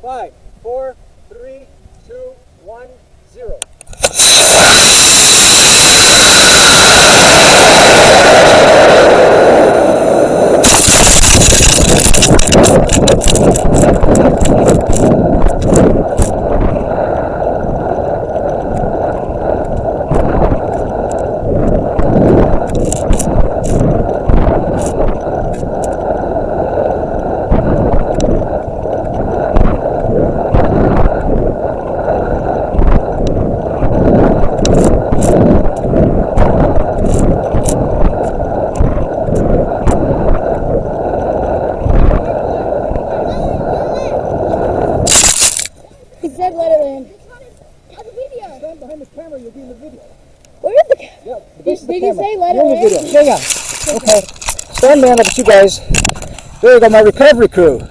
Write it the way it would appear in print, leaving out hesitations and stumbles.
5, 4, 3, 2, 1, 0. Let it land. On the video. Stand behind this camera, you'll be in the video. Where is the camera? Yeah, the base of the Did you camera. say let it You're in the land? video. Hang on. Okay. Stand man up with you guys. There you go, my recovery crew.